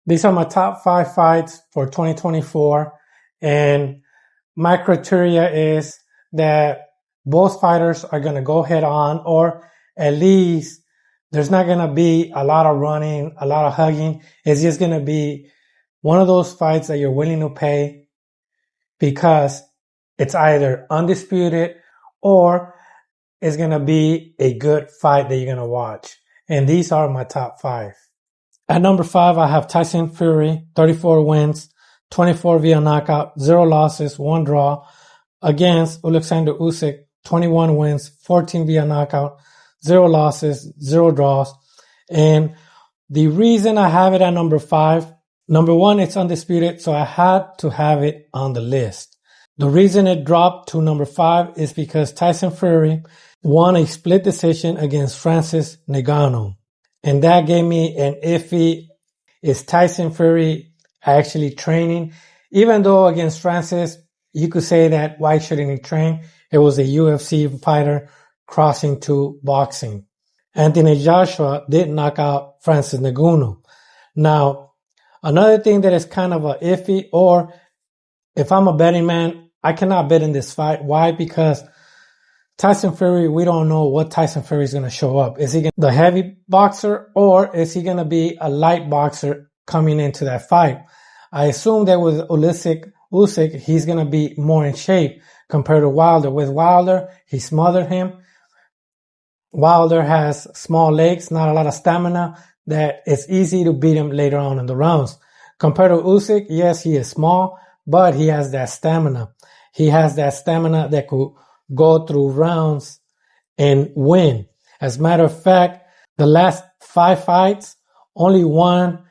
These are my top 5 fights for 2024. And my criteria is that both fighters are going to go head on, or at least there's not going to be a lot of running, a lot of hugging. It's just going to be one of those fights that you're willing to pay because it's either undisputed or it's going to be a good fight that you're going to watch. And these are my top 5. At number 5, I have Tyson Fury, 34 wins, 24 via knockout, 0 losses, 1 draw, against Oleksandr Usyk, 21 wins, 14 via knockout, 0 losses, 0 draws. And the reason I have it at number 5, number 1, it's undisputed, so I had to have it on the list. The reason it dropped to number 5 is because Tyson Fury won a split decision against Francis Ngannou. And that gave me an iffy, is Tyson Fury actually training? Even though against Francis, you could say that why shouldn't he train? It was a UFC fighter crossing to boxing. Anthony Joshua did knock out Francis Ngannou. Now, another thing that is kind of a iffy, or if I'm a betting man, I cannot bet in this fight. Why? Because Tyson Fury, we don't know what Tyson Fury is going to show up. Is he the heavy boxer, or is he going to be a light boxer coming into that fight? I assume that with Usyk, he's going to be more in shape compared to Wilder. With Wilder, he smothered him. Wilder has small legs, not a lot of stamina, that it's easy to beat him later on in the rounds. Compared to Usyk, yes, he is small, but he has that stamina. He has that stamina that could go through rounds and win. As a matter of fact, the last 5 fights, only 1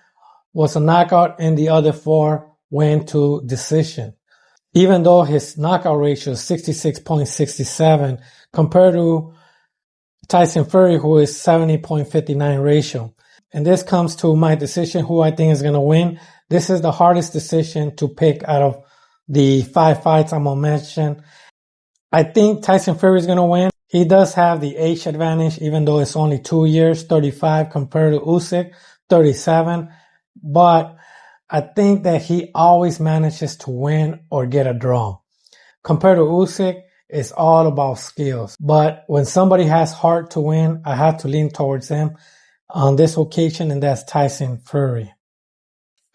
was a knockout and the other 4 went to decision. Even though his knockout ratio is 66.67 compared to Tyson Fury, who is 70.59 ratio. And this comes to my decision, who I think is going to win. This is the hardest decision to pick out of the 5 fights I'm going to mention. I think Tyson Fury is going to win. He does have the age advantage, even though it's only 2 years, 35 compared to Usyk, 37. But I think that he always manages to win or get a draw. Compared to Usyk, it's all about skills. But when somebody has heart to win, I have to lean towards them on this occasion, and that's Tyson Fury.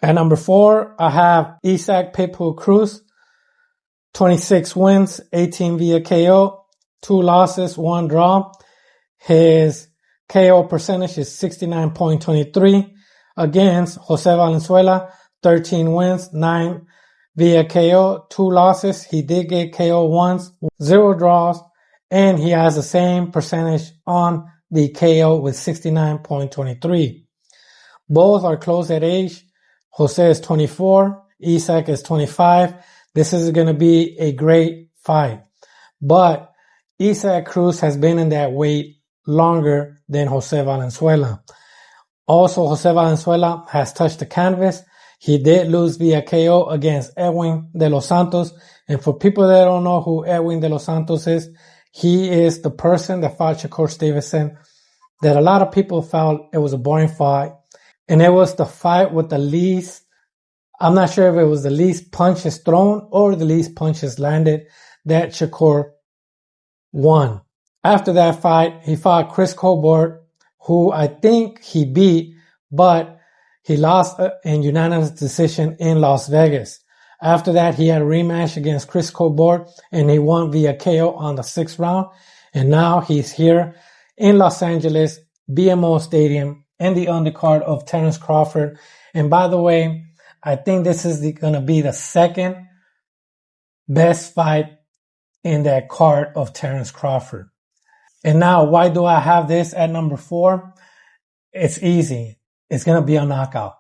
At number 4, I have Usyk Pitbull Cruz. 26 wins, 18 via KO, 2 losses, 1 draw. His KO percentage is 69.23 against Jose Valenzuela, 13 wins, 9 via KO, 2 losses. He did get KO once, 0 draws, and he has the same percentage on the KO with 69.23. Both are close at age. Jose is 24, Usyk is 25. This is going to be a great fight. But Usyk Cruz has been in that weight longer than Jose Valenzuela. Also, Jose Valenzuela has touched the canvas. He did lose via KO against Edwin de los Santos. And for people that don't know who Edwin de los Santos is, he is the person that fought Shakur Stevenson that a lot of people felt it was a boring fight. And it was the fight with the least, I'm not sure if it was the least punches thrown or the least punches landed that Shakur won. After that fight, he fought Chris Colbert, who I think he beat, but he lost in unanimous decision in Las Vegas. After that, he had a rematch against Chris Colbert, and he won via KO on the 6th round. And now he's here in Los Angeles, BMO Stadium, in the undercard of Terence Crawford. And by the way, I think this is going to be the second best fight in that card of Terence Crawford. And now, why do I have this at number 4? It's easy. It's going to be a knockout.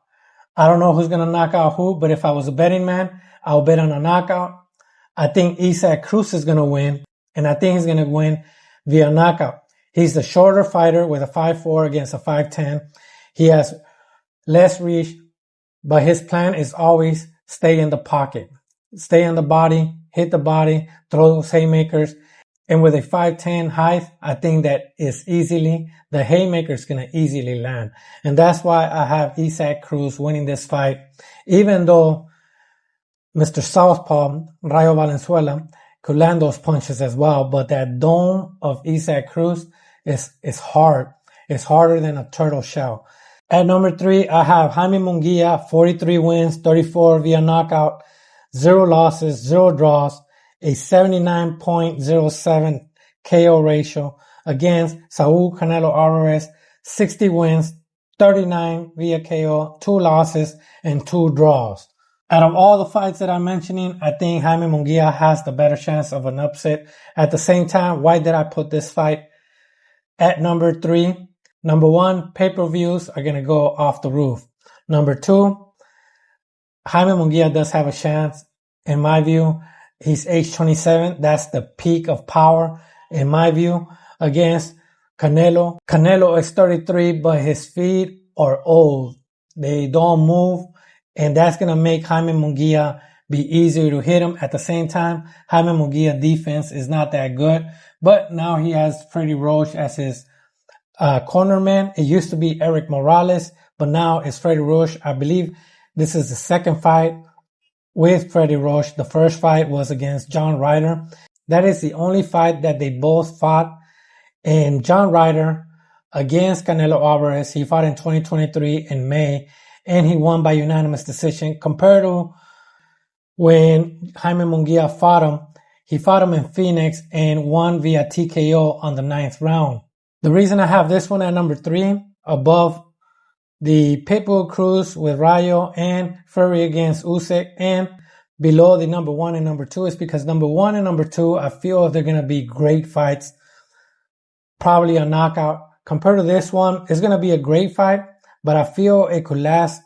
I don't know who's going to knock out who, but if I was a betting man, I'll bet on a knockout. I think Usyk Cruz is going to win, and I think he's going to win via knockout. He's the shorter fighter with a 5'4" against a 5'10". He has less reach, but his plan is always stay in the pocket, stay in the body, hit the body, throw those haymakers. And with a 5'10" height, I think that the haymaker is going to easily land. And that's why I have Usyk Cruz winning this fight, even though Mr. Southpaw, Rayo Valenzuela, could land those punches as well. But that dome of Usyk Cruz is hard. It's harder than a turtle shell. At number 3, I have Jaime Munguia, 43 wins, 34 via knockout, 0 losses, 0 draws, a 79.07 KO ratio against Saul Canelo Alvarez, 60 wins, 39 via KO, 2 losses, and 2 draws. Out of all the fights that I'm mentioning, I think Jaime Munguia has the better chance of an upset. At the same time, why did I put this fight at number 3? Number 1, pay-per-views are going to go off the roof. Number 2, Jaime Munguia does have a chance. In my view, he's age 27. That's the peak of power, in my view, against Canelo. Canelo is 33, but his feet are old. They don't move, and that's going to make Jaime Munguia be easier to hit him. At the same time, Jaime Munguia defense is not that good, but now he has Freddie Roach as his cornerman. It used to be Eric Morales, but now it's Freddie Roach. I believe this is the second fight with Freddie Roach. The first fight was against John Ryder. That is the only fight that they both fought. And John Ryder against Canelo Alvarez, he fought in 2023 in May, and he won by unanimous decision. Compared to when Jaime Munguia fought him, he fought him in Phoenix and won via TKO on the 9th round. The reason I have this one at number 3 above the Pitbull Cruz with Rayo and Fury against Usyk and below the number 1 and number 2 is because number 1 and number 2, I feel they're going to be great fights. Probably a knockout. Compared to this one, it's going to be a great fight, but I feel it could last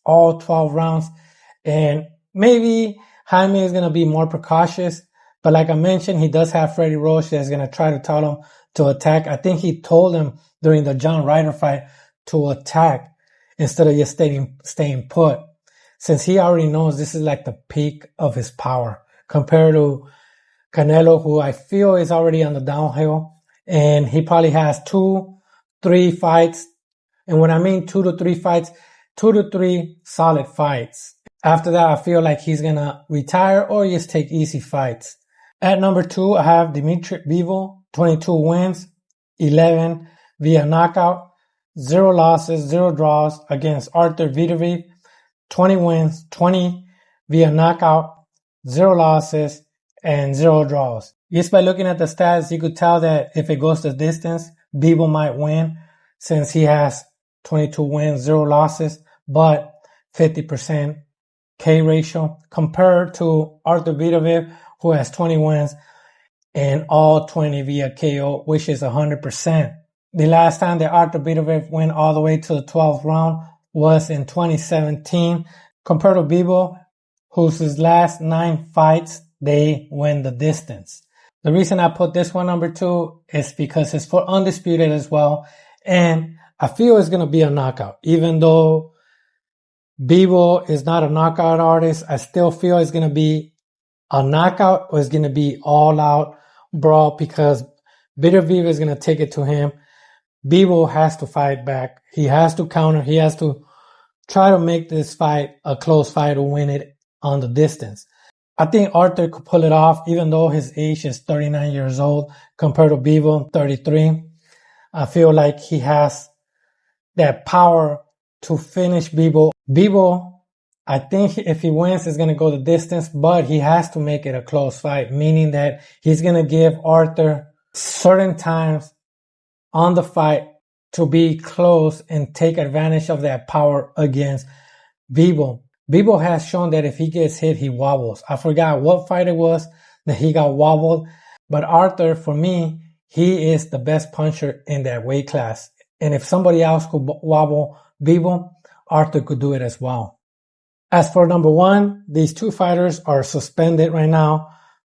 all 12 rounds. And maybe Jaime is going to be more precautious. But like I mentioned, he does have Freddie Roach that's going to try to tell him to attack. I think he told him during the John Ryder fight to attack instead of just staying put, since he already knows this is like the peak of his power compared to Canelo, who I feel is already on the downhill, and he probably has 2-3 fights. And when I mean 2 to 3 fights, 2 to 3 solid fights. After that, I feel like he's going to retire or just take easy fights. At number 2, I have Dmitry Bivol, 22 wins, 11 via knockout, 0 losses, 0 draws against Artur Beterbiev, 20 wins, 20 via knockout, 0 losses, and 0 draws. Just by looking at the stats, you could tell that if it goes the distance, Bivol might win since he has 22 wins, 0 losses, but 50% K ratio compared to Artur Beterbiev, who has 20 wins and all 20 via KO, which is 100%. The last time that Artur Beterbiev went all the way to the 12th round was in 2017. Compared to Bivol, whose last 9 fights, they win the distance. The reason I put this one number 2 is because it's for undisputed as well. And I feel it's going to be a knockout. Even though Bivol is not a knockout artist, I still feel it's going to be a knockout or it's going to be all out brawl because Beterbiev is going to take it to him. Bivol has to fight back. He has to counter. He has to try to make this fight a close fight to win it on the distance. I think Artur could pull it off, even though his age is 39 years old compared to Bivol, 33. I feel like he has that power to finish Bivol. Bivol, I think if he wins, it's going to go the distance, but he has to make it a close fight, meaning that he's going to give Artur certain times on the fight to be close and take advantage of that power against Bivol. Bivol has shown that if he gets hit, he wobbles. I forgot what fight it was that he got wobbled, but Artur, for me, he is the best puncher in that weight class. And if somebody else could wobble Bivol, Artur could do it as well. As for number 1, these 2 fighters are suspended right now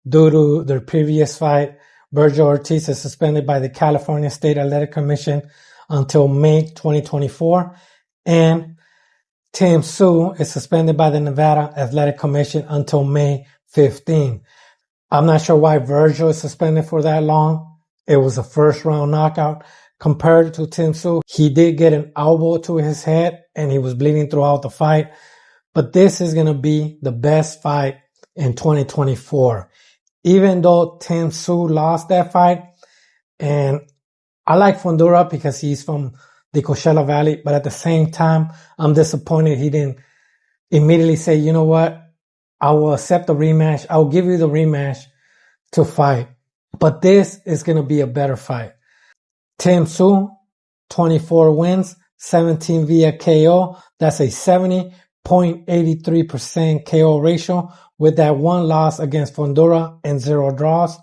due to their previous fight. Virgil Ortiz is suspended by the California State Athletic Commission until May 2024. And Tszyu is suspended by the Nevada Athletic Commission until May 15. I'm not sure why Virgil is suspended for that long. It was a first round knockout. Compared to Tszyu, he did get an elbow to his head and he was bleeding throughout the fight. But this is going to be the best fight in 2024. Even though Tszyu lost that fight, and I like Fundora because he's from the Coachella Valley, but at the same time, I'm disappointed he didn't immediately say, you know what, I will accept the rematch. I will give you the rematch to fight. But this is going to be a better fight. Tszyu, 24 wins, 17 via KO. That's a 70.83% KO ratio with that one loss against Fundora and 0 draws.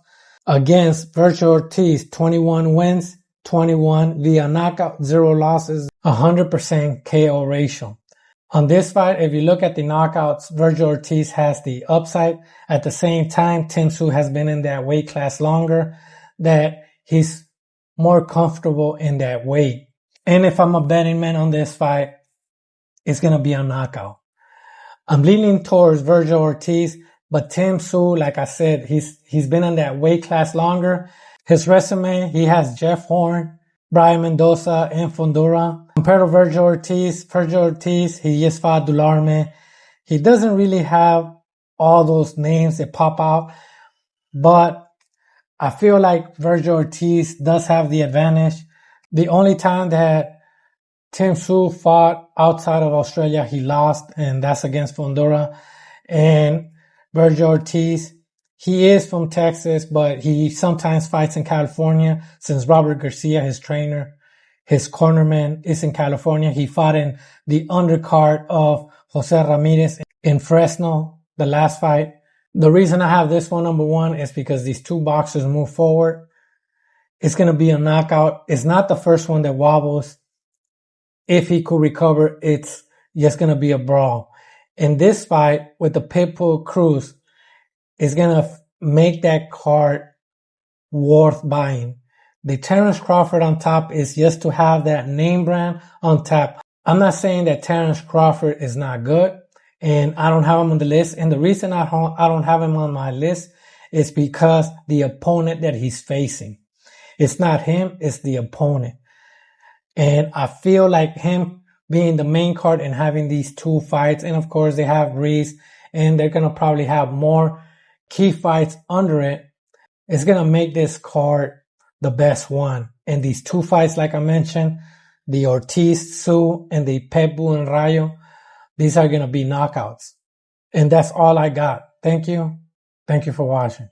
Against Virgil Ortiz, 21 wins, 21 via knockout, 0 losses, 100% KO ratio. On this fight, if you look at the knockouts, Virgil Ortiz has the upside. At the same time, Tszyu has been in that weight class longer, that he's more comfortable in that weight. And if I'm a betting man on this fight, it's going to be a knockout. I'm leaning towards Virgil Ortiz, but Tszyu, like I said, he's been in that weight class longer. His resume, he has Jeff Horn, Brian Mendoza, and Fundora. Compared to Virgil Ortiz, he just fought Dularme. He doesn't really have all those names that pop out, but I feel like Virgil Ortiz does have the advantage. The only time that Tszyu fought outside of Australia, he lost, and that's against Fundora. And Virgil Ortiz, he is from Texas, but he sometimes fights in California since Robert Garcia, his trainer, his cornerman, is in California. He fought in the undercard of Jose Ramirez in Fresno, the last fight. The reason I have this one number 1 is because these two boxers move forward. It's going to be a knockout. It's not the first one that wobbles. If he could recover, it's just going to be a brawl. And this fight with the Pitbull Cruz is going to make that card worth buying. The Terence Crawford on top is just to have that name brand on top. I'm not saying that Terence Crawford is not good, and I don't have him on the list. And the reason I don't have him on my list is because the opponent that he's facing. It's not him, it's the opponent. And I feel like him being the main card and having these two fights, and of course they have Reese, and they're going to probably have more key fights under it, it's going to make this card the best one. And these two fights, like I mentioned, the Ortiz, Tszyu, and the Pitbull and Rayo, these are going to be knockouts. And that's all I got. Thank you. Thank you for watching.